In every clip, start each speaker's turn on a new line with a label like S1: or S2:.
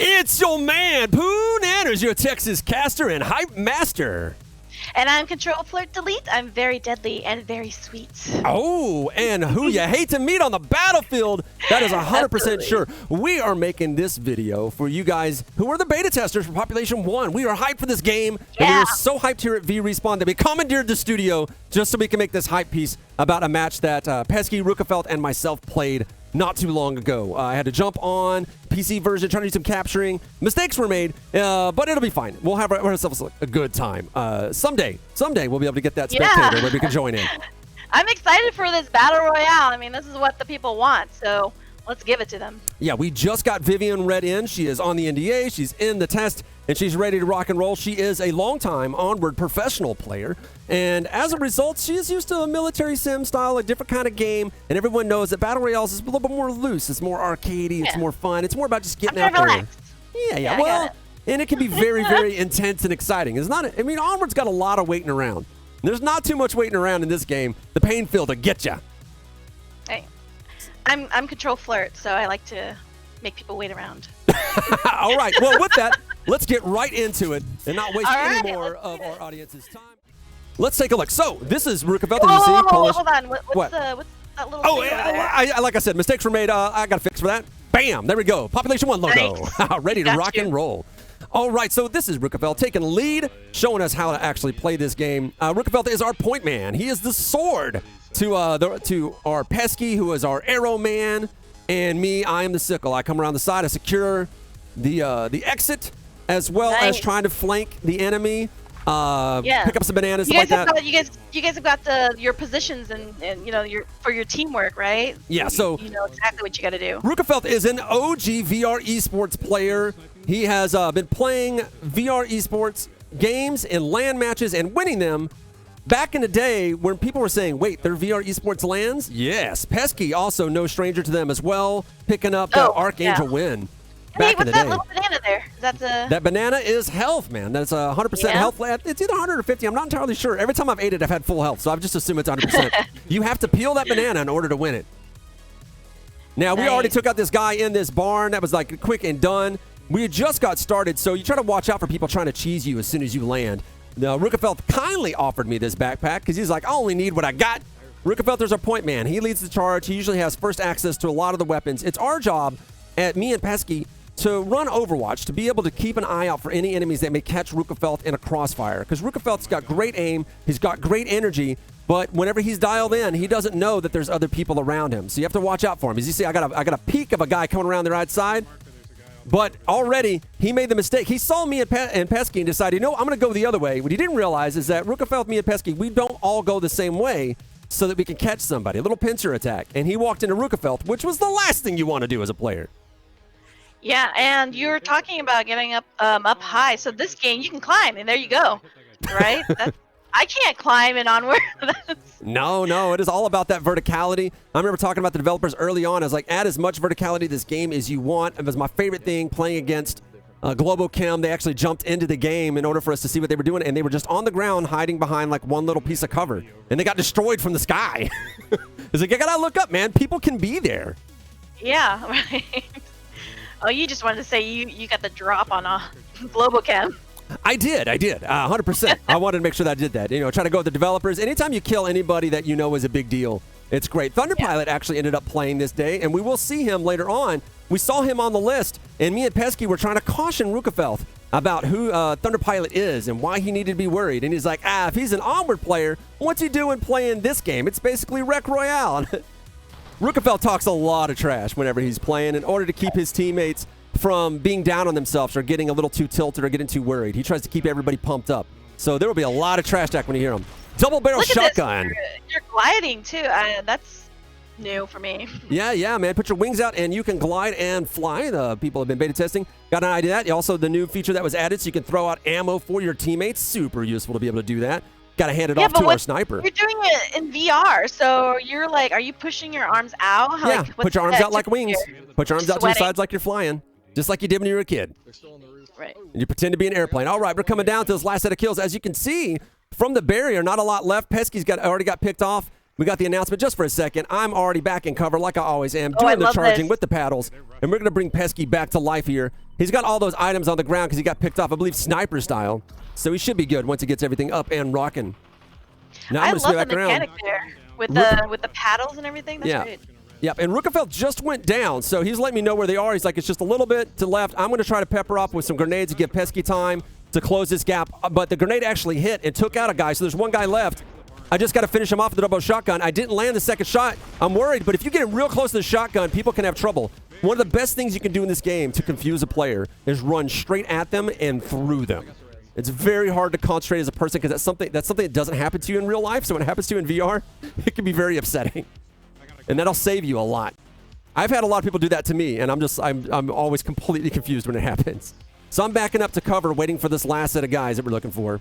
S1: It's your man, PooNanners, your Texas caster and hype master.
S2: And I'm Ctrl.flirt.del. I'm very deadly and very sweet.
S1: Oh, and who you hate to meet on the battlefield, that is 100% sure. We are making this video for you guys who are the beta testers for Population 1. We are hyped for this game, and we are so hyped here at V-Respawn that we commandeered the studio just so we can make this hype piece about a match that Pesky, Reukifellth, and myself played not too long ago. I had to jump on PC version, trying to do some capturing. Mistakes were made, but it'll be fine. We'll have ourselves a good time. Someday we'll be able to get that spectator where we can join in.
S2: I'm excited for this battle royale. I mean, this is what the people want, so let's give it to them. Yeah,
S1: we just got Vivian Red in. She is on the NDA. She's in the test, and she's ready to rock and roll. She is a longtime Onward professional player, and as a result, she is used to a military sim style, a different kind of game, and everyone knows that battle royales is a little bit more loose. It's more arcadey. It's more fun. It's more about just getting out there. Yeah, well, and it can be very, very intense and exciting. It's not. I mean, Onward's got a lot of waiting around. There's not too much waiting around in this game. The pain field will get you.
S2: Hey, I'm Control Flirt, so I like to make people wait around.
S1: All right. Well, with that, let's get right into it and not waste any more of our audience's time. Let's take a look. So this is Reukifellth.
S2: Hold on. What's that little thing over there?
S1: Like I said, mistakes were made. I got a fix for that. Bam! There we go. Population 1 logo. Nice. Ready to rock and roll. All right, so this is Reukifellth taking the lead, showing us how to actually play this game. Reukifellth is our point man. He is the sword to our Pesky, who is our arrow man, and me, I am the sickle. I come around the side, I secure the exit, as well as trying to flank the enemy. Pick up some bananas, stuff like that.
S2: You guys have got your positions and you know for your teamwork, right?
S1: Yeah, so
S2: you know exactly what you got to do.
S1: Reukifellth is an OG VR esports player. He has been playing VR esports games in LAN matches and winning them. Back in the day when people were saying, wait, they're VR esports LANs? Yes. Pesky, also no stranger to them as well, picking up that Archangel win.
S2: Hey, what's that little banana there?
S1: That banana is health, man. That's 100% health. It's either 100 or 50. I'm not entirely sure. Every time I've ate it, I've had full health, so I've just assumed it's 100%. You have to peel that banana in order to win it. Now, we already took out this guy in this barn. That was like quick and done. We just got started, so you try to watch out for people trying to cheese you as soon as you land. Now, Reukifellth kindly offered me this backpack because he's like, I only need what I got. Reukifellth is our point man. He leads the charge. He usually has first access to a lot of the weapons. It's our job, at me and Pesky, to run Overwatch, to be able to keep an eye out for any enemies that may catch Reukifellth in a crossfire. Because Reukifellth's got great aim, he's got great energy, but whenever he's dialed in, he doesn't know that there's other people around him. So you have to watch out for him. As you see, I got a peek of a guy coming around the right side, but already he made the mistake. He saw me and Pesky and decided, I'm going to go the other way. What he didn't realize is that Reukifellth, me, and Pesky, we don't all go the same way so that we can catch somebody. A little pincer attack. And he walked into Reukifellth, which was the last thing you want to do as a player.
S2: Yeah, and you were talking about getting up high. So this game, you can climb, and there you go, right? I can't climb in Onward.
S1: No, it is all about that verticality. I remember talking about the developers early on. I was like, add as much verticality to this game as you want. It was my favorite thing playing against Global Chem. They actually jumped into the game in order for us to see what they were doing, and they were just on the ground hiding behind like one little piece of cover, and they got destroyed from the sky. It's like, I gotta look up, man. People can be there.
S2: Yeah, right. Oh, you just wanted to say you got the drop on Global Chem.
S1: I did, 100%. I wanted to make sure that I did that. Try to go with the developers. Anytime you kill anybody that you know is a big deal, it's great. Thunderpilot actually ended up playing this day, and we will see him later on. We saw him on the list, and me and Pesky were trying to caution Reukifellth about who Thunderpilot is and why he needed to be worried. And he's like, if he's an Onward player, what's he doing playing this game? It's basically Rec Royale. Reukifellth talks a lot of trash whenever he's playing in order to keep his teammates from being down on themselves or getting a little too tilted or getting too worried. He tries to keep everybody pumped up. So there will be a lot of trash talk when you hear him. Double barrel shotgun.
S2: You're gliding too. That's new for me.
S1: Yeah, man. Put your wings out and you can glide and fly. The people have been beta testing. Got an idea of that. Also, the new feature that was added so you can throw out ammo for your teammates. Super useful to be able to do that. Got to hand it off to our sniper.
S2: You're doing it in VR, so you're like, are you pushing your arms out?
S1: Yeah,
S2: like,
S1: put your arms out like wings. Put your arms out to the
S2: sweating.
S1: sides like you're flying, just like you did when you were a kid.
S2: Right.
S1: And you pretend to be an airplane. All right, we're coming down to this last set of kills. As you can see from the barrier, not a lot left. Pesky's already got picked off. We got the announcement just for a second. I'm already back in cover like I always am, doing the charging with the paddles. And we're going to bring Pesky back to life here. He's got all those items on the ground because he got picked off, I believe, sniper style. So he should be good once he gets everything up and rocking. Now
S2: I love the mechanic there with the paddles and everything. That's great.
S1: Yep, and Reukifellth just went down, so he's letting me know where they are. He's like, it's just a little bit to left. I'm going to try to pepper up with some grenades to give Pesky time to close this gap. But the grenade actually hit and took out a guy, so there's one guy left. I just got to finish him off with the double shotgun. I didn't land the second shot. I'm worried, but if you get real close to the shotgun, people can have trouble. One of the best things you can do in this game to confuse a player is run straight at them and through them. It's very hard to concentrate as a person because that's something that doesn't happen to you in real life. So when it happens to you in VR, it can be very upsetting. And that'll save you a lot. I've had a lot of people do that to me, and I'm always completely confused when it happens. So I'm backing up to cover, waiting for this last set of guys that we're looking for.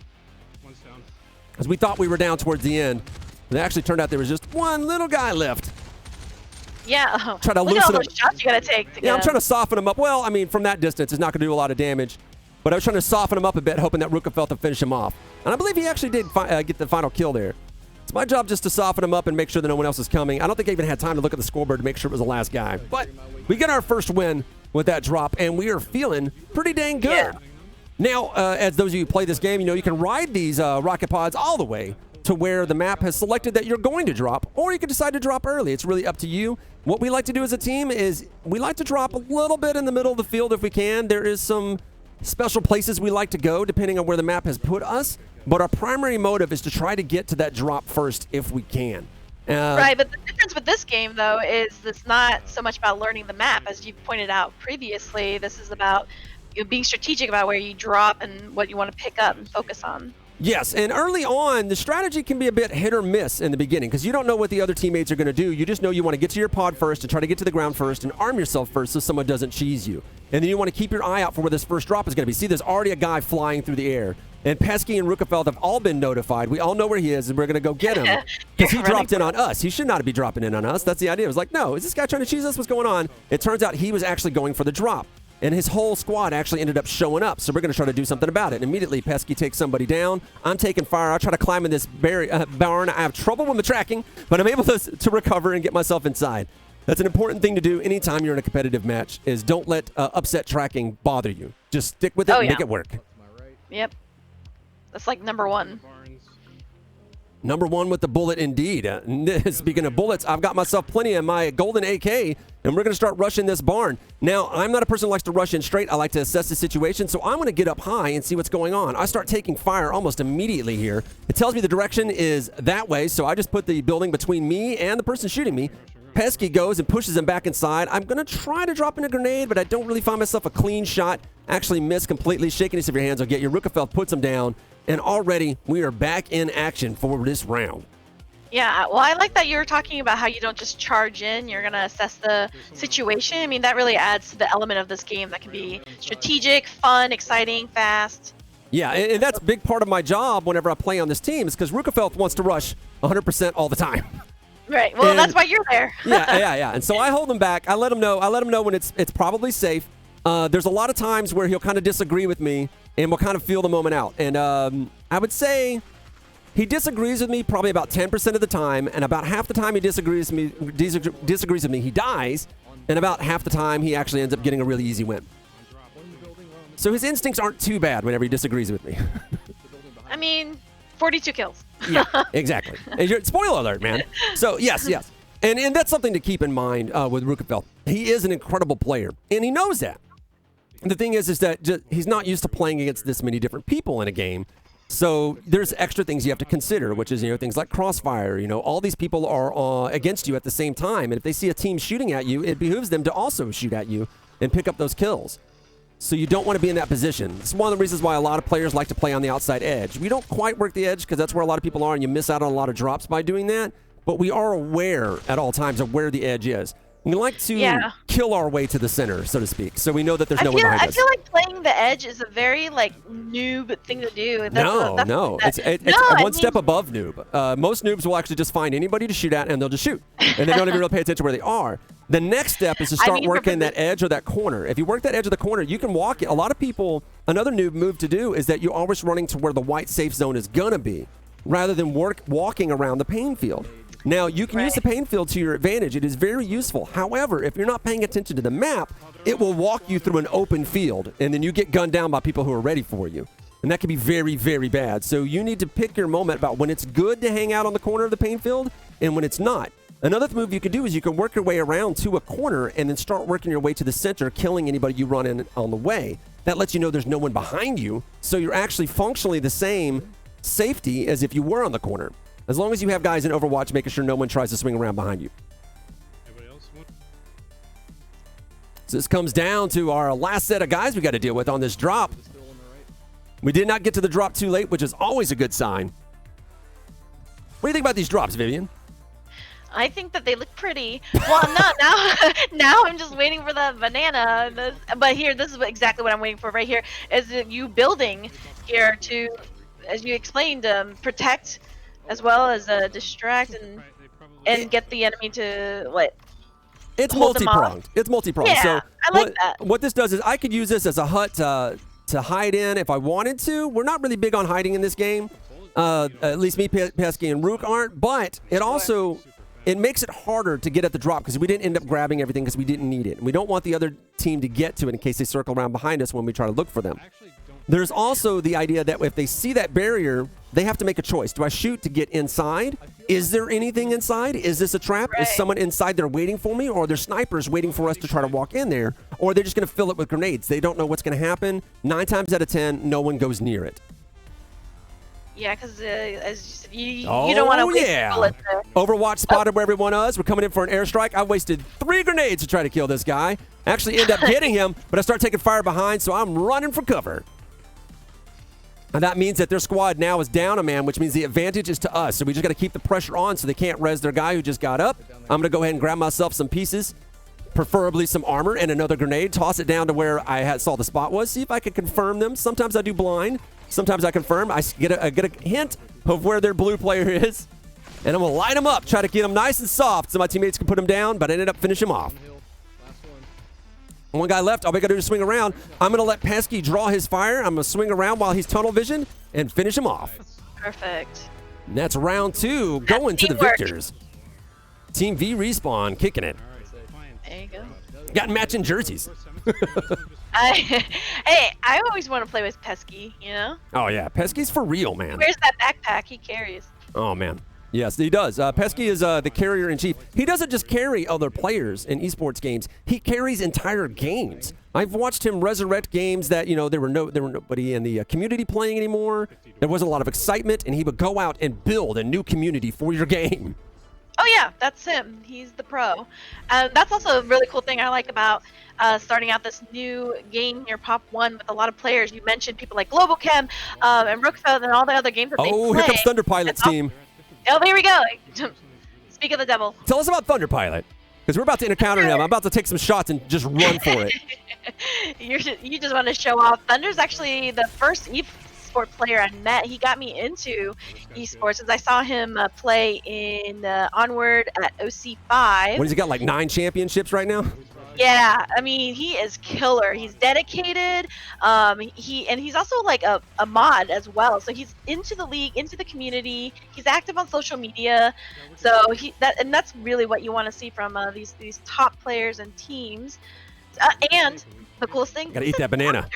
S1: Because we thought we were down towards the end. And it actually turned out there was just one little guy left.
S2: Yeah.
S1: Try to
S2: Look
S1: loosen
S2: at all those shots you gotta take.
S1: I'm trying to soften him up. Well, I mean, from that distance, it's not going to do a lot of damage. But I was trying to soften him up a bit, hoping that Reukifellth would finish him off. And I believe he actually did get the final kill there. It's my job just to soften him up and make sure that no one else is coming. I don't think I even had time to look at the scoreboard to make sure it was the last guy. But we get our first win with that drop, and we are feeling pretty dang good.
S2: Yeah.
S1: Now, as those of you who play this game, you know you can ride these rocket pods all the way to where the map has selected that you're going to drop, or you can decide to drop early. It's really up to you. What we like to do as a team is we like to drop a little bit in the middle of the field if we can. There is some special places we like to go depending on where the map has put us, but our primary motive is to try to get to that drop first if we can.
S2: Right, but the difference with this game, though, is it's not so much about learning the map, as you pointed out previously. This is about being strategic about where you drop and what you want to pick up and focus on.
S1: Yes, and early on, the strategy can be a bit hit or miss in the beginning because you don't know what the other teammates are going to do. You just know you want to get to your pod first and try to get to the ground first and arm yourself first so someone doesn't cheese you. And then you want to keep your eye out for where this first drop is going to be. See, there's already a guy flying through the air. And Pesky and Reukifellth have all been notified. We all know where he is, and we're going to go get him because he dropped in on us. He should not be dropping in on us. That's the idea. It was like, no, is this guy trying to cheese us? What's going on? It turns out he was actually going for the drop. And his whole squad actually ended up showing up. So we're going to try to do something about it. And immediately, Pesky takes somebody down. I'm taking fire. I try to climb in this barn. I have trouble with my tracking, but I'm able to recover and get myself inside. That's an important thing to do anytime you're in a competitive match is don't let upset tracking bother you. Just stick with it and make it work.
S2: Yep. That's like number one.
S1: Number one with the bullet, indeed. Speaking of bullets, I've got myself plenty of my golden AK, and we're going to start rushing this barn. Now, I'm not a person who likes to rush in straight. I like to assess the situation, so I'm going to get up high and see what's going on. I start taking fire almost immediately here. It tells me the direction is that way, so I just put the building between me and the person shooting me. Pesky goes and pushes him back inside. I'm going to try to drop in a grenade, but I don't really find myself a clean shot. Actually miss completely. Shakiness of your hands will get you. Reukifellth puts him down. And already we are back in action for this round.
S2: Yeah, well, I like that you were talking about how you don't just charge in. You're going to assess the situation. I mean, that really adds to the element of this game that can be strategic, fun, exciting, fast.
S1: Yeah, and that's a big part of my job whenever I play on this team is because Reukifellth wants to rush 100% all the time.
S2: Right. Well, that's why you're there.
S1: yeah. And so I hold him back. I let him know when it's probably safe. There's a lot of times where he'll kind of disagree with me, and we'll kind of feel the moment out. And I would say he disagrees with me probably about 10% of the time, and about half the time he disagrees with me, he dies, and about half the time he actually ends up getting a really easy win. So his instincts aren't too bad whenever he disagrees with me.
S2: I mean, 42 kills.
S1: Yeah, exactly. And spoiler alert, man. So, yes. And that's something to keep in mind with Reukifellth. He is an incredible player, and he knows that. The thing is that he's not used to playing against this many different people in a game. So there's extra things you have to consider, which is, things like crossfire. All these people are against you at the same time. And if they see a team shooting at you, it behooves them to also shoot at you and pick up those kills. So you don't want to be in that position. It's one of the reasons why a lot of players like to play on the outside edge. We don't quite work the edge because that's where a lot of people are, and you miss out on a lot of drops by doing that. But we are aware at all times of where the edge is. We like to kill our way to the center, so to speak, so we know that there's no one behind us.
S2: I feel like playing the edge is a very like noob thing to do.
S1: No, it's one step above noob. Most noobs will actually just find anybody to shoot at, and they'll just shoot, and they don't even really pay attention where they are. The next step is to start working that edge or that corner. If you work that edge of the corner, you can walk it. A lot of people, another noob move to do is that you're always running to where the white safe zone is gonna be, rather than walking around the pain field. Now, you can use the pain field to your advantage. It is very useful. However, if you're not paying attention to the map, it will walk you through an open field, and then you get gunned down by people who are ready for you. And that can be very, very bad. So you need to pick your moment about when it's good to hang out on the corner of the pain field and when it's not. Another move you can do is you can work your way around to a corner and then start working your way to the center, killing anybody you run in on the way. That lets you know there's no one behind you, so you're actually functionally the same safety as if you were on the corner. As long as you have guys in Overwatch making sure no one tries to swing around behind you. So this comes down to our last set of guys we got to deal with on this drop. We did not get to the drop too late, which is always a good sign. What do you think about these drops, Vivian?
S2: I think that they look pretty. Well, now I'm just waiting for the banana. But here, this is exactly what I'm waiting for right here. Is you building here to, as you explained, protect as well as distract and get the enemy to what?
S1: It's multi-pronged. It's multi-pronged.
S2: Yeah,
S1: so
S2: I like that.
S1: What this does is I could use this as a hut to hide in if I wanted to. We're not really big on hiding in this game. At least me, Pesky, and Reuk aren't. But it makes it harder to get at the drop because we didn't end up grabbing everything because we didn't need it. And we don't want the other team to get to it in case they circle around behind us when we try to look for them. There's also the idea that if they see that barrier, they have to make a choice. Do I shoot to get inside? Is there anything inside? Is this a trap? Is someone inside there waiting for me? Or are there snipers waiting for us to try to walk in there? Or are they just going to fill it with grenades? They don't know what's going to happen. 9 times out of 10, no one goes near it.
S2: Yeah, because as you said, you don't want to waste bullets there.
S1: Overwatch spotted where everyone is. We're coming in for an airstrike. I wasted 3 grenades to try to kill this guy. Actually end up getting him, but I start taking fire behind, so I'm running for cover. And that means that their squad now is down a man, which means the advantage is to us. So we just got to keep the pressure on so they can't res their guy who just got up. I'm going to go ahead and grab myself some pieces, preferably some armor and another grenade, toss it down to where I saw the spot was, see if I can confirm them. Sometimes I do blind. Sometimes I confirm. I get a hint of where their blue player is, and I'm going to light them up, try to get them nice and soft so my teammates can put them down, but I ended up finishing them off. One guy left. All we got to do is swing around. I'm going to let Pesky draw his fire. I'm going to swing around while he's tunnel vision and finish him off.
S2: Perfect.
S1: And that's round 2, going to the victors. Team V Respawn kicking it.
S2: There you go.
S1: Got matching jerseys.
S2: Hey, I always want to play with Pesky, you know?
S1: Oh, yeah. Pesky's for real, man.
S2: Where's that backpack he carries?
S1: Oh, man. Yes, he does. Pesky is the carrier-in-chief. He doesn't just carry other players in esports games. He carries entire games. I've watched him resurrect games that, you know, there were nobody in the community playing anymore. There wasn't a lot of excitement, and he would go out and build a new community for your game.
S2: Oh, yeah, that's him. He's the pro. That's also a really cool thing I like about starting out this new game here, Pop 1, with a lot of players. You mentioned people like Global Chem and Reukifellth and all the other games that they play.
S1: Oh, here comes Thunder Pilot's team.
S2: Oh, there we go. Speak of the devil.
S1: Tell us about Thunder Pilot, because we're about to encounter him. I'm about to take some shots and just run for it.
S2: You just want to show off. Thunder's actually the first esports player I met. He got me into esports as I saw him play in Onward at OC5.
S1: What, has he got, like 9 championships right now?
S2: Yeah, I mean, he is killer. He's dedicated. He's also like a mod as well. So he's into the league, into the community. He's active on social media. So that's really what you want to see from these top players and teams. And the coolest thing,
S1: gotta eat that banana.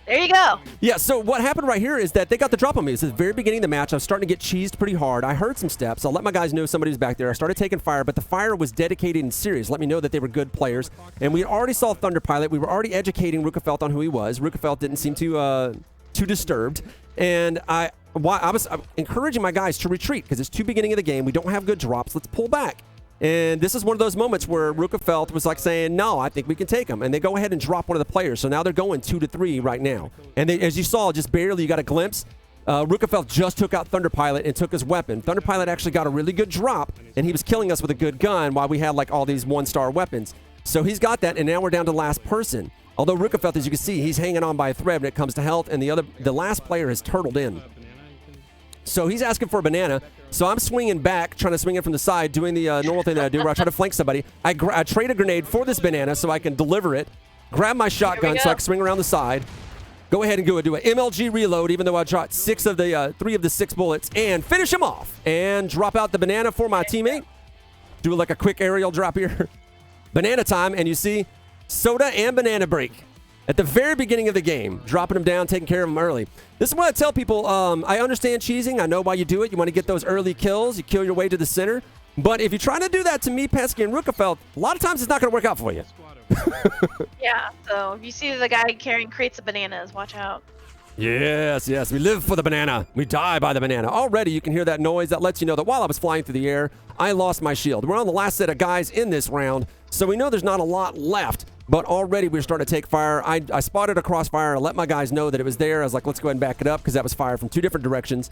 S2: There you go.
S1: Yeah, so what happened right here is that they got the drop on me. It's the very beginning of the match. I was starting to get cheesed pretty hard. I heard some steps. I'll let my guys know somebody was back there. I started taking fire, but the fire was dedicated and serious. Let me know that they were good players. And we already saw Thunder Pilot. We were already educating Reukifellth on who he was. Reukifellth didn't seem too disturbed. And I was encouraging my guys to retreat because it's too beginning of the game. We don't have good drops. Let's pull back. And this is one of those moments where Reukifellth was like saying, no, I think we can take them. And they go ahead and drop one of the players. So now they're going 2 to 3 right now. And they, as you saw, just barely, you got a glimpse. Reukifellth just took out Thunder Pilot and took his weapon. Thunder Pilot actually got a really good drop, and he was killing us with a good gun while we had like all these 1-star weapons. So he's got that, and now we're down to last person. Although Reukifellth, as you can see, he's hanging on by a thread when it comes to health, and the last player has turtled in. So he's asking for a banana. So I'm swinging back, trying to swing it from the side, doing the normal thing that I do where I try to flank somebody. I trade a grenade for this banana so I can deliver it, grab my shotgun so I can swing around the side, go ahead and do an MLG reload, even though I shot 3 of the 6 bullets, and finish him off. And drop out the banana for my teammate. Do like a quick aerial drop here. Banana time, and you see soda and banana break at the very beginning of the game, dropping them down, taking care of them early. This is what I tell people. I understand cheesing. I know why you do it. You want to get those early kills. You kill your way to the center. But if you're trying to do that to me, Pesky, and Reukifellth, a lot of times it's not going to work out for you.
S2: Yeah, so if you see the guy carrying crates of bananas, watch out.
S1: Yes, yes. We live for the banana. We die by the banana. Already you can hear that noise. That lets you know that while I was flying through the air, I lost my shield. We're on the last set of guys in this round, so we know there's not a lot left. But already we're starting to take fire. I spotted a crossfire. I let my guys know that it was there. I was like, let's go ahead and back it up because that was fire from 2 different directions.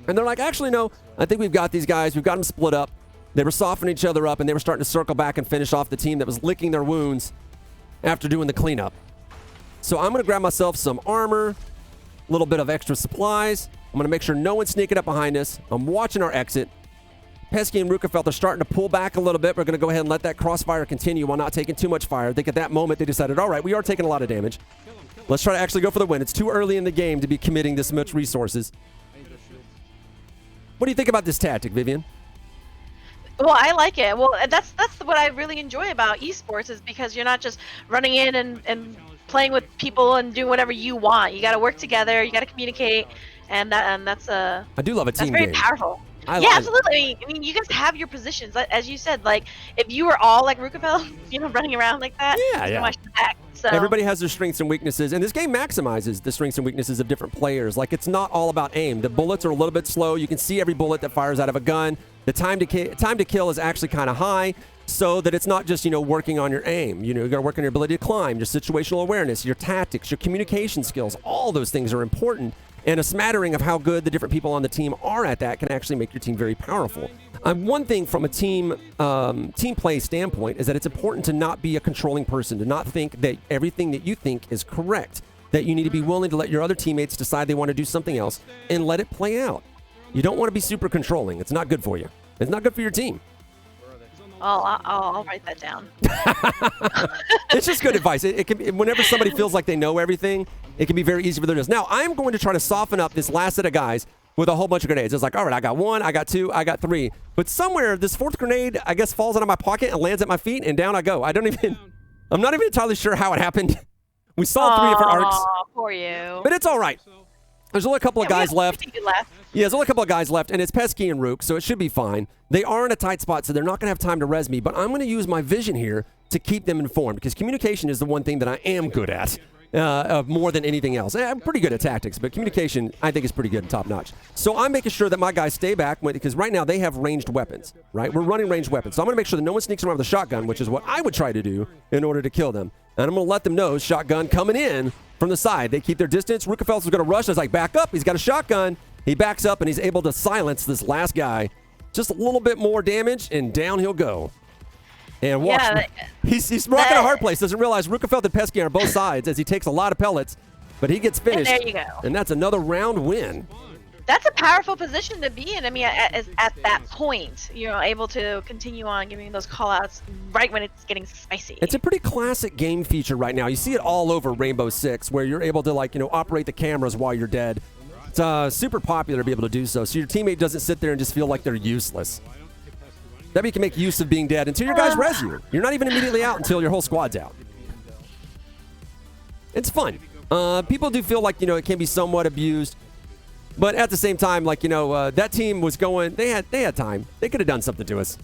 S1: And they're like, actually, no. I think we've got these guys. We've got them split up. They were softening each other up, and they were starting to circle back and finish off the team that was licking their wounds after doing the cleanup. So I'm going to grab myself some armor, a little bit of extra supplies. I'm going to make sure no one's sneaking up behind us. I'm watching our exit. Pesky and Reukifellth are starting to pull back a little bit. We're going to go ahead and let that crossfire continue while not taking too much fire. I think at that moment they decided, all right, we are taking a lot of damage. Let's try to actually go for the win. It's too early in the game to be committing this much resources. What do you think about this tactic, Vivian?
S2: Well, I like it. Well, that's what I really enjoy about esports is because you're not just running in and playing with people and doing whatever you want. You got to work together. You got to communicate, and that's a.
S1: I do love a team
S2: game. That's very powerful. Yeah, absolutely. I mean, you guys have your positions, as you said. Like, if you were all like Reukifellth, running around like that,
S1: yeah.
S2: Watch the back. So.
S1: Everybody has their strengths and weaknesses, and this game maximizes the strengths and weaknesses of different players. Like, it's not all about aim. The bullets are a little bit slow. You can see every bullet that fires out of a gun. The time to kill is actually kind of high, so that it's not just working on your aim. You got to work on your ability to climb, your situational awareness, your tactics, your communication skills. All those things are important. And a smattering of how good the different people on the team are at that can actually make your team very powerful. One thing from a team play standpoint is that it's important to not be a controlling person, to not think that everything that you think is correct, that you need to be willing to let your other teammates decide they want to do something else and let it play out. You don't want to be super controlling. It's not good for you. It's not good for your team.
S2: Oh, I'll write that down.
S1: It's just good advice. It can, whenever somebody feels like they know everything, it can be very easy for them to do. Now, I'm going to try to soften up this last set of guys with a whole bunch of grenades. It's like, all right, I got 1, I got 2, I got 3. But somewhere, this 4th grenade, I guess, falls out of my pocket and lands at my feet, and down I go. I'm not even entirely sure how it happened. We saw 3 different arcs.
S2: For you.
S1: But it's all right. There's only a couple of guys left. Yeah, there's only a couple of guys left, and it's Pesky and Reuk, so it should be fine. They are in a tight spot, so they're not going to have time to res me, but I'm going to use my vision here to keep them informed, because communication is the one thing that I am good at more than anything else. I'm pretty good at tactics, but communication, I think, is pretty good and top-notch. So I'm making sure that my guys stay back, because right now they have ranged weapons, right? We're running ranged weapons. So I'm going to make sure that no one sneaks around with a shotgun, which is what I would try to do in order to kill them. And I'm going to let them know shotgun coming in from the side. They keep their distance. Reukifellth is going to rush. I was like, back up. He's got a shotgun. He backs up, and he's able to silence this last guy. Just a little bit more damage, and down he'll go. And watch. Yeah, he's rocking a hard place. Doesn't realize Reukifellth and Pesky are on both sides as he takes a lot of pellets, but he gets finished.
S2: And there you go.
S1: And that's another round win.
S2: That's a powerful position to be in. I mean, at that point, you're able to continue on giving those call-outs right when it's getting spicy.
S1: It's a pretty classic game feature right now. You see it all over Rainbow Six, where you're able to, operate the cameras while you're dead. It's super popular to be able to do so your teammate doesn't sit there and just feel like they're useless. That way you can make use of being dead until your guys res you. You're not even immediately out until your whole squad's out. It's fun. People do feel like, it can be somewhat abused. But at the same time, that team was going, they had time. They could have done something to us.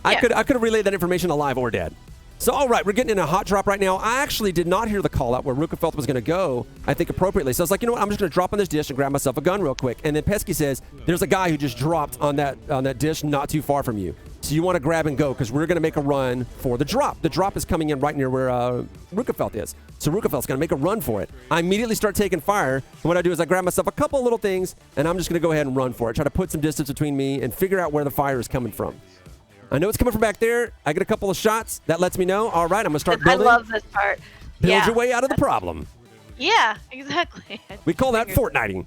S1: Yeah. I could have relayed that information alive or dead. So, all right, we're getting in a hot drop right now. I actually did not hear the call out where Reukifellth was going to go, I think, appropriately. So I was like, you know what, I'm just going to drop on this dish and grab myself a gun real quick. And then Pesky says, there's a guy who just dropped on that dish not too far from you. So you want to grab and go because we're going to make a run for the drop. The drop is coming in right near where Reukifellth is. So Reukifellth's going to make a run for it. I immediately start taking fire. And what I do is I grab myself a couple of little things, and I'm just going to go ahead and run for it. Try to put some distance between me and figure out where the fire is coming from. I know it's coming from back there. I get a couple of shots. That lets me know. All right, I'm going to start building.
S2: I love this part.
S1: Build your way out of the problem.
S2: Yeah, exactly.
S1: We call that Fortniting.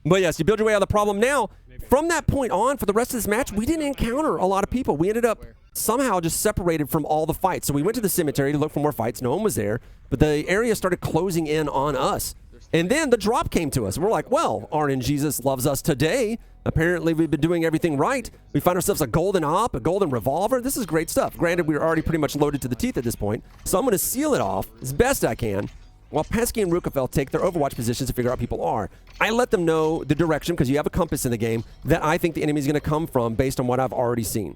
S1: But yes, you build your way out of the problem. Now, from that point on, for the rest of this match, we didn't encounter a lot of people. We ended up somehow just separated from all the fights. So we went to the cemetery to look for more fights. No one was there. But the area started closing in on us. And then the drop came to us. We're like, well, Arn Jesus loves us today. Apparently, we've been doing everything right. We find ourselves a golden op, a golden revolver. This is great stuff. Granted, we were already pretty much loaded to the teeth at this point. So I'm going to seal it off as best I can, while Pesky and Reukifellth take their Overwatch positions to figure out people are. I let them know the direction, because you have a compass in the game, that I think the enemy is going to come from based on what I've already seen.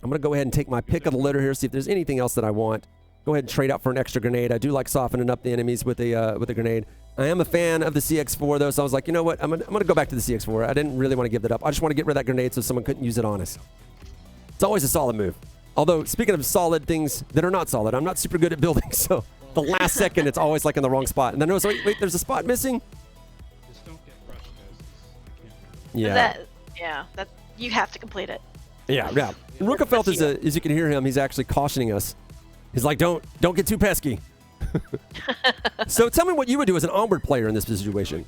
S1: I'm going to go ahead and take my pick of the litter here, see if there's anything else that I want. Go ahead and trade out for an extra grenade. I do like softening up the enemies with a grenade. I am a fan of the CX-4, though, so I was like, you know what? I'm gonna go back to the CX-4. I didn't really want to give that up. I just want to get rid of that grenade so someone couldn't use it on us. It's always a solid move. Although, speaking of solid things that are not solid, I'm not super good at building, so the last second, it's always like in the wrong spot. And then I was like, wait, there's a spot missing?
S3: Just don't get crushed,
S1: yeah.
S2: That you have to complete it.
S1: Yeah. Reukifellth is, as you can hear him, he's actually cautioning us. He's like, don't get too pesky. So tell me what you would do as an Onward player in this situation.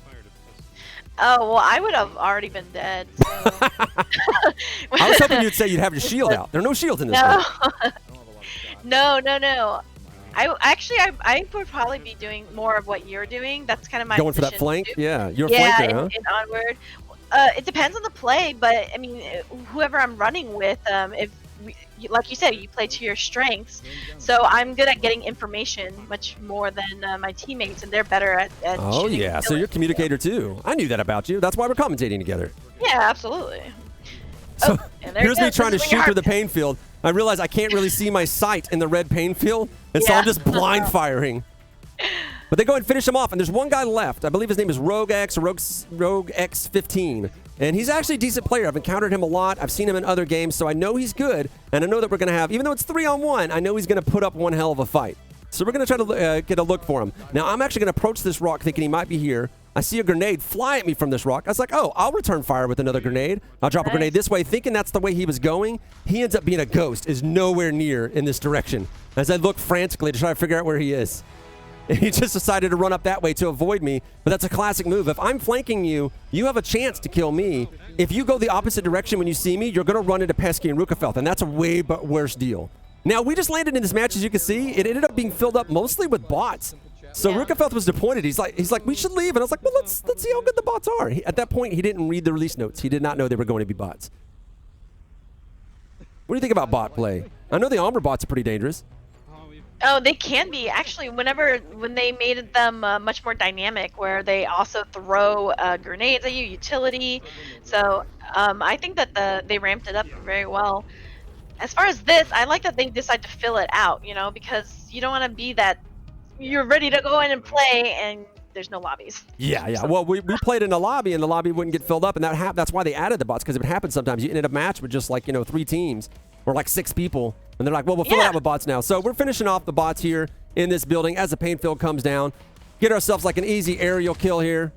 S2: Oh, well, I would have already been dead. So.
S1: I was hoping you'd say you'd have your shield out. There are no shields in this game.
S2: No. I would probably be doing more of what you're doing. That's kind of my
S1: going for that flank?
S2: Too.
S1: Yeah, you're a flanker, huh?
S2: In Onward. It depends on the play, but I mean, whoever I'm running with, like you said, you play to your strengths. So I'm good at getting information much more than my teammates, and they're better at
S1: oh, yeah. So you're a communicator, too. I knew that about you. That's why we're commentating together.
S2: Yeah, absolutely.
S1: So here's me trying to shoot through the pain field. I realize I can't really see my sight in the red pain field, and so I'm just blind firing. But they go and finish him off, and there's one guy left. I believe his name is Rogue X15. And he's actually a decent player. I've encountered him a lot. I've seen him in other games, so I know he's good. And I know that we're going to have, even though it's 3-on-1, I know he's going to put up one hell of a fight. So we're going to try to get a look for him. Now, I'm actually going to approach this rock thinking he might be here. I see a grenade fly at me from this rock. I was like, oh, I'll return fire with another grenade. I'll drop a grenade this way, thinking that's the way he was going. He ends up being a ghost, is nowhere near in this direction. As I look frantically to try to figure out where he is. And he just decided to run up that way to avoid me. But that's a classic move. If I'm flanking you, you have a chance to kill me. If you go the opposite direction when you see me, you're going to run into Pesky and Reukifellth, and that's a way worse deal. Now, we just landed in this match, as you can see. It ended up being filled up mostly with bots. So Reukifellth was disappointed. He's like, we should leave. And I was like, well, let's see how good the bots are. At that point, he didn't read the release notes. He did not know they were going to be bots. What do you think about bot play? I know the armor bots are pretty dangerous.
S2: Oh, they can be. Actually, when they made them much more dynamic, where they also throw grenades at you, utility. So I think that they ramped it up very well. As far as this, I like that they decide to fill it out, because you don't want to be that you're ready to go in and play and there's no lobbies. Yeah.
S1: So. Well, we played in a lobby and the lobby wouldn't get filled up, and that's why they added the bots, because it would happen sometimes. You ended a match with just like 3 teams or like 6 people. And they're like, well, we'll fill it out with bots now. So we're finishing off the bots here in this building as the pain field comes down. Get ourselves like an easy aerial kill here.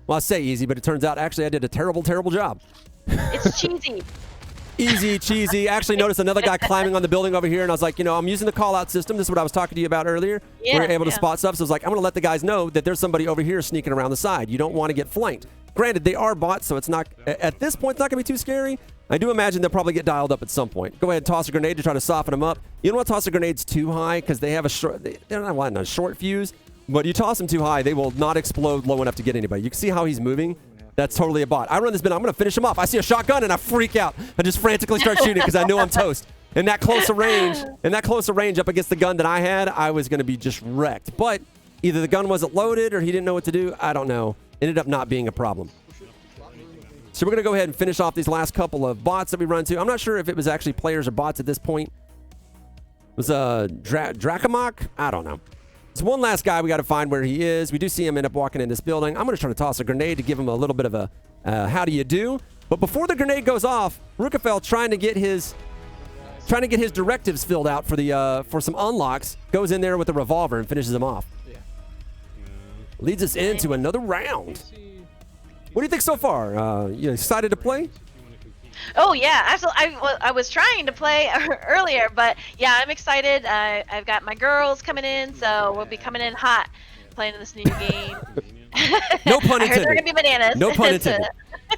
S1: Well, I say easy, but it turns out actually I did a terrible, terrible job.
S2: It's cheesy.
S1: Easy, cheesy. Actually noticed another guy climbing on the building over here, and I was like, I'm using the call-out system. This is what I was talking to you about earlier.
S2: Yeah,
S1: we're able to spot stuff. So I was like, I'm going to let the guys know that there's somebody over here sneaking around the side. You don't want to get flanked. Granted, they are bots, so it's not, at this point, it's not going to be too scary. I do imagine they'll probably get dialed up at some point. Go ahead and toss a grenade to try to soften them up. You don't want to toss the grenades too high because they have they're not wanting a short fuse, but you toss them too high, they will not explode low enough to get anybody. You can see how he's moving. That's totally a bot. I run this bit. I'm going to finish him off. I see a shotgun and I freak out. I just frantically start shooting because I know I'm toast. In that closer range up against the gun that I had, I was going to be just wrecked. But either the gun wasn't loaded or he didn't know what to do. I don't know. Ended up not being a problem. So we're going to go ahead and finish off these last couple of bots that we run to. I'm not sure if it was actually players or bots at this point. It was Drakamok? I don't know. It's one last guy we got to find where he is. We do see him end up walking in this building. I'm going to try to toss a grenade to give him a little bit of a how do you do. But before the grenade goes off, Reukifellth trying to get his directives filled out for some unlocks, goes in there with a revolver and finishes him off. Leads us into another round. What do you think so far? You excited to play?
S2: Oh yeah, absolutely. I was trying to play earlier, but yeah, I'm excited. I've got my girls coming in, so we'll be coming in hot, playing this new game.
S1: No pun
S2: I heard
S1: intended.
S2: they're gonna be bananas.
S1: No pun intended.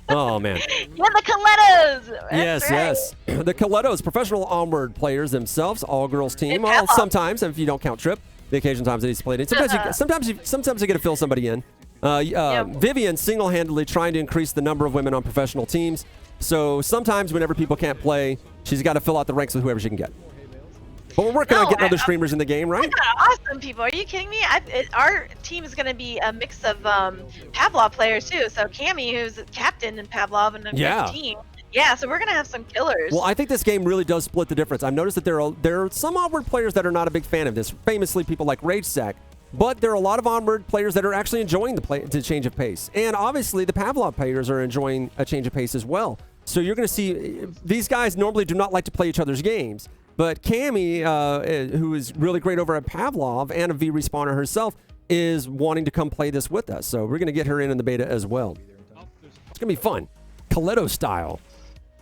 S1: Oh man.
S2: Yeah, the Colettos.
S1: Yes, yes. The Colettos, professional Onward players themselves, all girls team. Well, sometimes, if you don't count Trip, the occasional times that he's played it. Sometimes you get to fill somebody in. Vivian single-handedly trying to increase the number of women on professional teams. So sometimes whenever people can't play, she's got to fill out the ranks with whoever she can get. But we're working on getting other streamers in the game, right?
S2: Awesome people. Are you kidding me? Our team is going to be a mix of Pavlov players too. So Cammy, who's captain in Pavlov and a team. Yeah, so we're going to have some killers.
S1: Well, I think this game really does split the difference. I've noticed that there are some Onward players that are not a big fan of this. Famously, people like RageSack. But there are a lot of Onward players that are actually enjoying the change of pace. And obviously, the Pavlov players are enjoying a change of pace as well. So you're going to see these guys normally do not like to play each other's games. But Cammy, who is really great over at Pavlov and a V respawner herself, is wanting to come play this with us. So we're going to get her in the beta as well. It's going to be fun. Coletto style.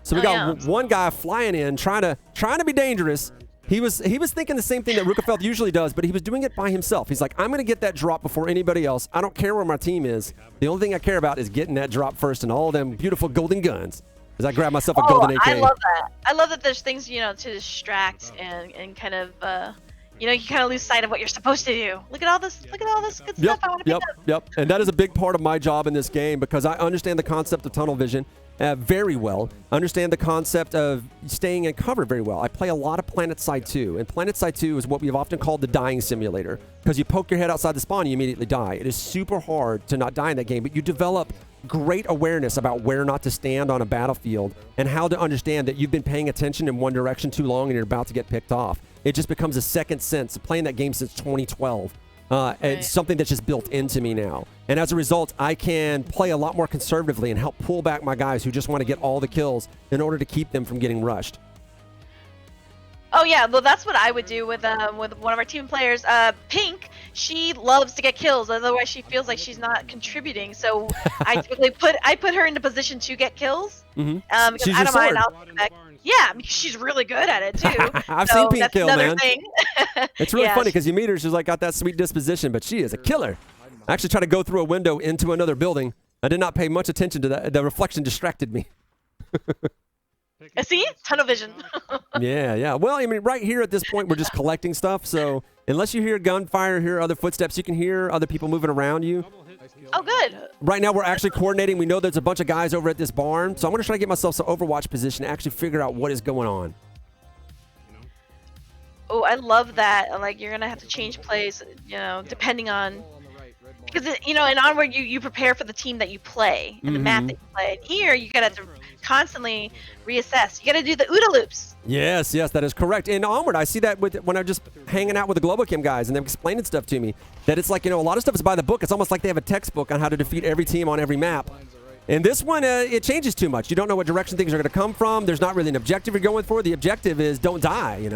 S1: So we got one guy flying in, trying to be dangerous. He was thinking the same thing that Reukifellth usually does, but he was doing it by himself. He's like, I'm going to get that drop before anybody else. I don't care where my team is. The only thing I care about is getting that drop first and all them beautiful golden guns. As I grab myself a golden AK.
S2: I love that. I love that there's things, to distract and kind of, you kind of lose sight of what you're supposed to do. Look at all this good stuff I want to pick up.
S1: Yep. And that is a big part of my job in this game because I understand the concept of tunnel vision very well. I understand the concept of staying in cover very well. I play a lot of PlanetSide 2, and PlanetSide 2 is what we've often called the dying simulator because you poke your head outside the spawn, you immediately die. It is super hard to not die in that game, but you develop great awareness about where not to stand on a battlefield and how to understand that you've been paying attention in one direction too long and you're about to get picked off. It just becomes a second sense. Playing that game since 2012. It's something that's just built into me now. And as a result, I can play a lot more conservatively and help pull back my guys who just want to get all the kills in order to keep them from getting rushed.
S2: Oh yeah, well that's what I would do with one of our team players. Pink, she loves to get kills, otherwise she feels like she's not contributing. So I typically put her into position to get kills.
S1: Mm-hmm.
S2: Because I don't mind. Yeah, because she's really good at it too.
S1: I've seen Pink kill, man.
S2: Thing.
S1: It's really funny because you meet her, she's like got that sweet disposition, but she is a killer. I actually tried to go through a window into another building. I did not pay much attention to that. The reflection distracted me.
S2: See? Tunnel vision.
S1: Yeah. Well, I mean, right here at this point, we're just collecting stuff. So unless you hear gunfire, hear other footsteps, you can hear other people moving around you.
S2: Oh, good.
S1: Right now, we're actually coordinating. We know there's a bunch of guys over at this barn. So I'm going to try to get myself some Overwatch position to actually figure out what is going on.
S2: Oh, I love that. Like, you're going to have to change plays, depending on... Because, in Onward, you prepare for the team that you play and the map that you play. And here, you got to constantly reassess. You got to do the OODA loops.
S1: Yes, that is correct. In Onward, I see that when I'm just hanging out with the Globochem guys and they're explaining stuff to me, that it's like, a lot of stuff is by the book. It's almost like they have a textbook on how to defeat every team on every map. And this one, it changes too much. You don't know what direction things are going to come from. There's not really an objective you're going for. The objective is don't die,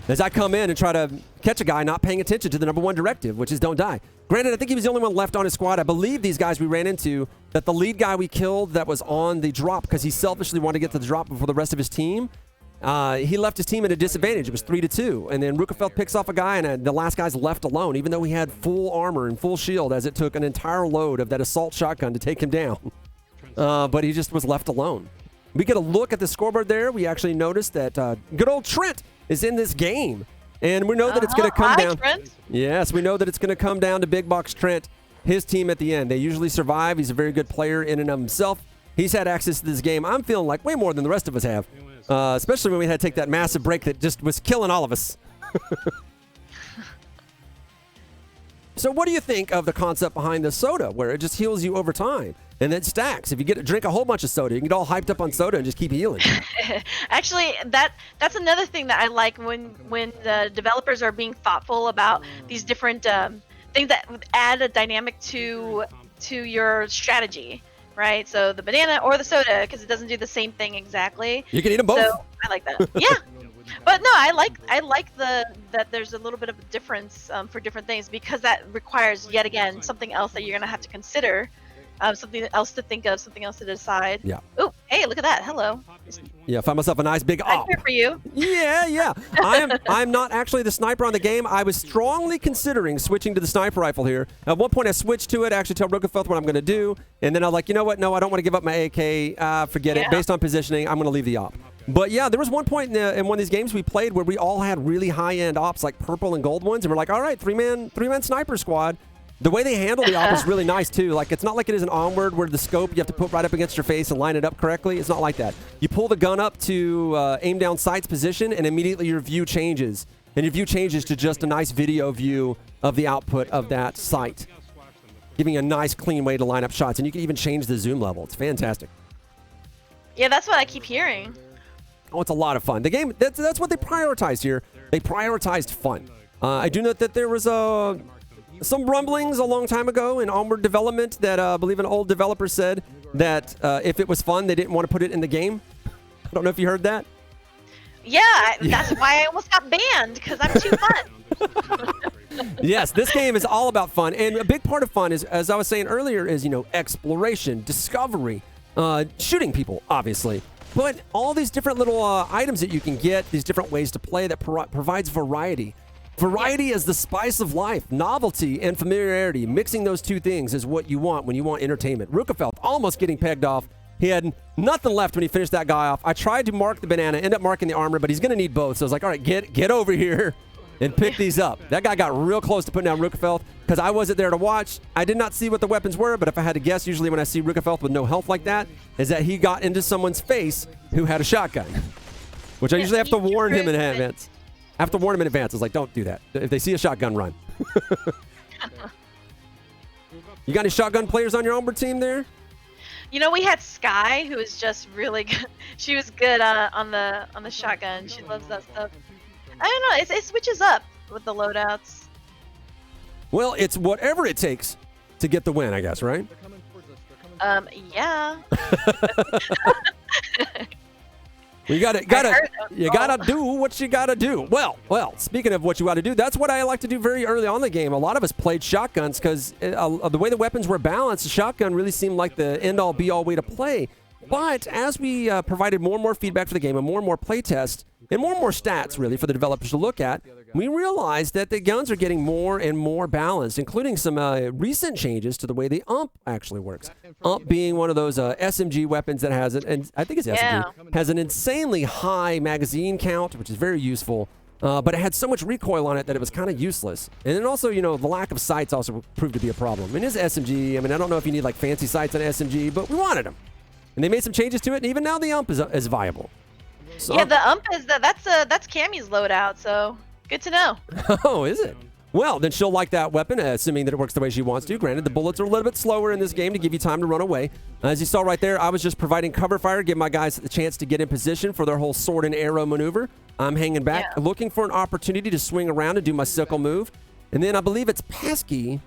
S1: As I come in and try to catch a guy not paying attention to the #1 directive, which is don't die. Granted, I think he was the only one left on his squad. I believe these guys we ran into, that the lead guy we killed that was on the drop because he selfishly wanted to get to the drop before the rest of his team, he left his team at a disadvantage. It was 3-2. And then Reukifellth picks off a guy and the last guy's left alone, even though he had full armor and full shield as it took an entire load of that assault shotgun to take him down. But he just was left alone. We get a look at the scoreboard there. We actually noticed that good old Trent is in this game. And we know that it's going to come down.
S2: Trent.
S1: Yes, we know that it's going to come down to Big Box Trent, his team at the end. They usually survive. He's a very good player in and of himself. He's had access to this game, I'm feeling like, way more than the rest of us have. Especially when we had to take that massive break that just was killing all of us. So what do you think of the concept behind the soda, where it just heals you over time and then stacks? If you drink a whole bunch of soda, you can get all hyped up on soda and just keep healing.
S2: Actually, that's another thing that I like when the developers are being thoughtful about these different things that add a dynamic to your strategy, right? So the banana or the soda, because it doesn't do the same thing exactly.
S1: You can eat them both.
S2: So I like that. Yeah. But no, I like that there's a little bit of a difference for different things, because that requires yet again something else that you're gonna have to consider, something else to think of, something else to decide.
S1: Yeah.
S2: Oh, hey, look at that! Hello.
S1: Yeah, find myself a nice big
S2: I'm
S1: op.
S2: here for you.
S1: Yeah. I'm not actually the sniper on the game. I was strongly considering switching to the sniper rifle here. At one point, I switched to it. I actually tell Reukifellth what I'm going to do, and then I'm like, you know what? No, I don't want to give up my AK. Forget it. Based on positioning, I'm going to leave the op. But yeah, there was one point in one of these games we played where we all had really high-end ops, like purple and gold ones, and we're like, all right, three-man sniper squad. The way they handle the op is really nice too. Like, it's not like it is an Onward where the scope you have to put right up against your face and line it up correctly. It's not like that. You pull the gun up to aim down sight's position, and immediately your view changes. And your view changes to just a nice video view of the output of that sight, giving you a nice, clean way to line up shots. And you can even change the zoom level. It's fantastic.
S2: Yeah, that's what I keep hearing.
S1: Oh, it's a lot of fun. The game, that's what they prioritized here. They prioritized fun. I do note that there was some rumblings a long time ago in Onward development that I believe an old developer said that if it was fun, they didn't want to put it in the game. I don't know if you heard that.
S2: Yeah, that's why I almost got banned, because I'm too fun.
S1: Yes, this game is all about fun, and a big part of fun is, as I was saying earlier, is exploration, discovery, shooting people, obviously. But all these different little items that you can get, these different ways to play that provides variety. Variety is the spice of life. Novelty and familiarity, mixing those two things is what you want when you want entertainment. Reukifellth almost getting pegged off. He had nothing left when he finished that guy off. I tried to mark the banana, end up marking the armor, but he's going to need both. So I was like, all right, get over here and pick these up. That guy got real close to putting down Reukifellth because I wasn't there to watch. I did not see what the weapons were, but if I had to guess, usually when I see Reukifellth with no health like that, is that he got into someone's face who had a shotgun, which I usually have to warn him in advance. I have to warn him in advance. I was like, don't do that. If they see a shotgun, run. You got any shotgun players on your Onward team there?
S2: We had Sky, who was just really good. She was good on the shotgun. She loves that stuff. I don't know. It switches up with the loadouts.
S1: Well, it's whatever it takes to get the win, I guess, right?
S2: Yeah.
S1: You gotta do what you gotta do. Well, speaking of what you gotta do, that's what I like to do very early on in the game. A lot of us played shotguns because the way the weapons were balanced, the shotgun really seemed like the end-all, be-all way to play. But as we provided more and more feedback for the game and more play tests and more stats, really, for the developers to look at, we realized that the guns are getting more and more balanced, including some recent changes to the way the UMP actually works. UMP being one of those SMG weapons that has and I think it's SMG, has an insanely high magazine count, which is very useful, but it had so much recoil on it that it was kind of useless. And then also, the lack of sights also proved to be a problem. I mean, it's SMG. I mean, I don't know if you need like fancy sights on SMG, but we wanted them. And they made some changes to it, and even now the UMP is viable. So,
S2: yeah, the UMP is that's Cammy's loadout, so good to know.
S1: Oh, is it? Well, then she'll like that weapon, assuming that it works the way she wants to. Granted, the bullets are a little bit slower in this game to give you time to run away. As you saw right there, I was just providing cover fire, giving my guys the chance to get in position for their whole sword and arrow maneuver. I'm hanging back, looking for an opportunity to swing around and do my sickle move. And then I believe it's Pesky,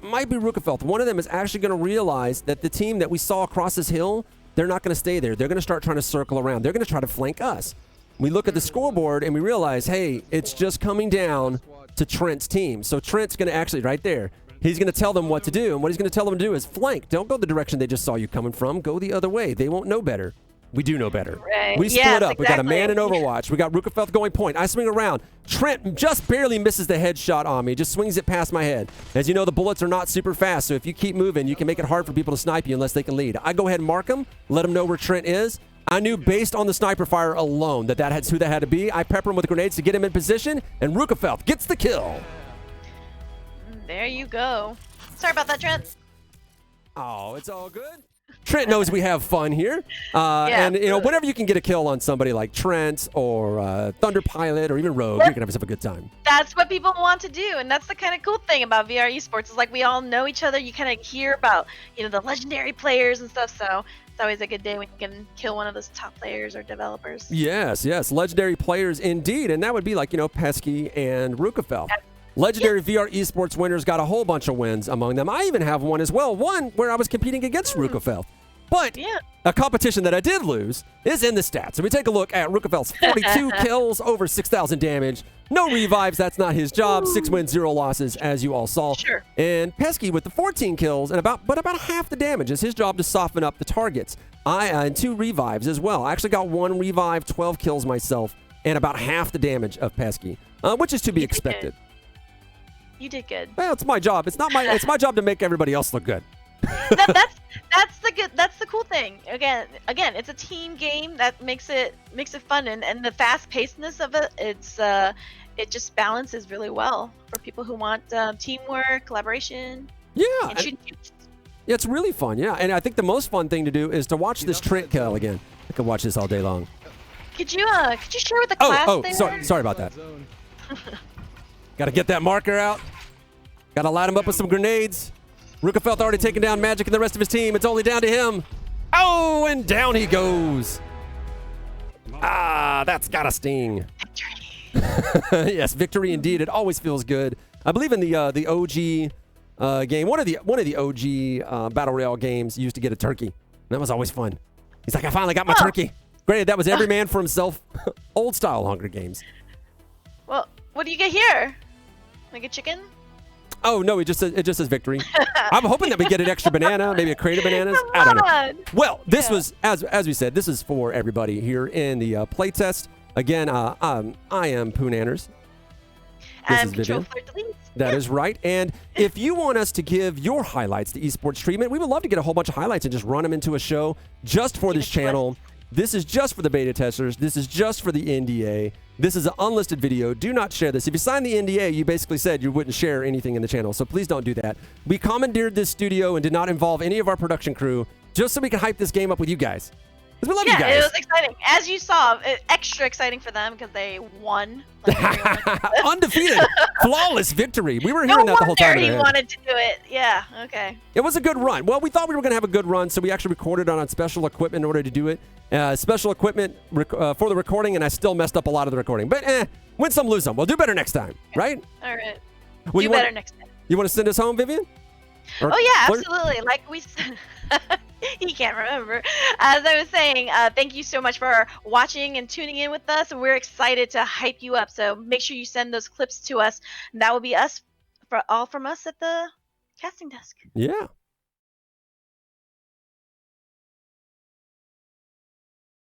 S1: might be Reukifellth. One of them is actually going to realize that the team that we saw across this hill, they're not going to stay there. They're going to start trying to circle around. They're going to try to flank us. We look at the scoreboard and we realize, hey, it's just coming down to Trent's team. So Trent's going to actually, right there, he's going to tell them what to do. And what he's going to tell them to do is flank. Don't go the direction they just saw you coming from. Go the other way. They won't know better. We do know better.
S2: Right.
S1: We split up.
S2: Exactly.
S1: We got a man in Overwatch. We got Reukifellth going point. I swing around. Trent just barely misses the headshot on me. Just swings it past my head. As you know, the bullets are not super fast, so if you keep moving, you can make it hard for people to snipe you unless they can lead. I go ahead and mark them, let them know where Trent is. I knew based on the sniper fire alone that's who that had to be. I pepper him with grenades to get him in position, and Reukifellth gets the kill.
S2: There you go. Sorry about that, Trent.
S1: Oh, it's all good. Trent knows we have fun here. And, whenever you can get a kill on somebody like Trent or Thunder Pilot or even Rogue, you can have yourself a good time.
S2: That's what people want to do, and that's the kind of cool thing about VR esports is like we all know each other. You kind of hear about, the legendary players and stuff, so it's always a good day when you can kill one of those top players or developers.
S1: Yes, legendary players indeed, and that would be like, Pesky and Reukifellth. Legendary VR Esports winners got a whole bunch of wins among them. I even have one as well. One where I was competing against Reukifellth. But a competition that I did lose is in the stats. So we take a look at Reukifellth's 42 kills, over 6,000 damage. No revives, that's not his job. 6 wins, 0 losses, as you all saw.
S2: Sure.
S1: And Pesky with the 14 kills and about half the damage. It's his job to soften up the targets. And 2 revives as well. I actually got 1 revive, 12 kills myself, and about half the damage of Pesky, which is to be expected.
S2: You did good.
S1: Well, it's my job. It's my job to make everybody else look good.
S2: That's the cool thing. Again, it's a team game that makes it fun, and the fast pacedness of it just balances really well for people who want teamwork, collaboration.
S1: Yeah.
S2: And shooting.
S1: Yeah, it's really fun. Yeah, and I think the most fun thing to do is to watch this Trent kill again. I could watch this all day long.
S2: Could you share with the class there?
S1: Sorry about that. Got to get that marker out. Got to light him up with some grenades. Reukifellth already taken down Magic and the rest of his team. It's only down to him. Oh, and down he goes. Ah, that's got a sting.
S2: Victory.
S1: Yes, victory indeed. It always feels good. I believe in the OG game. One of the OG Battle Royale games used to get a turkey. That was always fun. He's like, I finally got my turkey. Granted, that was every man for himself. Old style Hunger Games.
S2: Well, what do you get here? Like a chicken?
S1: Oh no, it just says victory. I'm hoping that we get an extra banana, maybe a crate of bananas. I don't know. Well, this was as we said, this is for everybody here in the playtest. Again, I am PooNanners. This is Vivian. That is right. And if you want us to give your highlights to esports treatment, we would love to get a whole bunch of highlights and just run them into a show just for this channel. This is just for the beta testers. This is just for the NDA. This is an unlisted video. Do not share this. If you signed the NDA, you basically said you wouldn't share anything in the channel, so please don't do that. We commandeered this studio and did not involve any of our production crew just so we can hype this game up with you guys. Because we love you guys.
S2: Yeah, it was exciting. As you saw, extra exciting for them because they won.
S1: Undefeated. Flawless victory. We were hearing that the whole time.
S2: He wanted to do it. Yeah, okay.
S1: It was a good run. Well, we thought we were going to have a good run, so we actually recorded on special equipment in order to do it. Special equipment for the recording, and I still messed up a lot of the recording. But win some, lose some. We'll do better next time, right?
S2: All right.
S1: Well,
S2: do better next time.
S1: You want to send us home, Vivian?
S2: Oh, yeah, absolutely. Like we said. He can't remember. As I was saying, thank you so much for watching and tuning in with us. We're excited to hype you up. So make sure you send those clips to us. And that will be all from us at the casting desk.
S1: Yeah.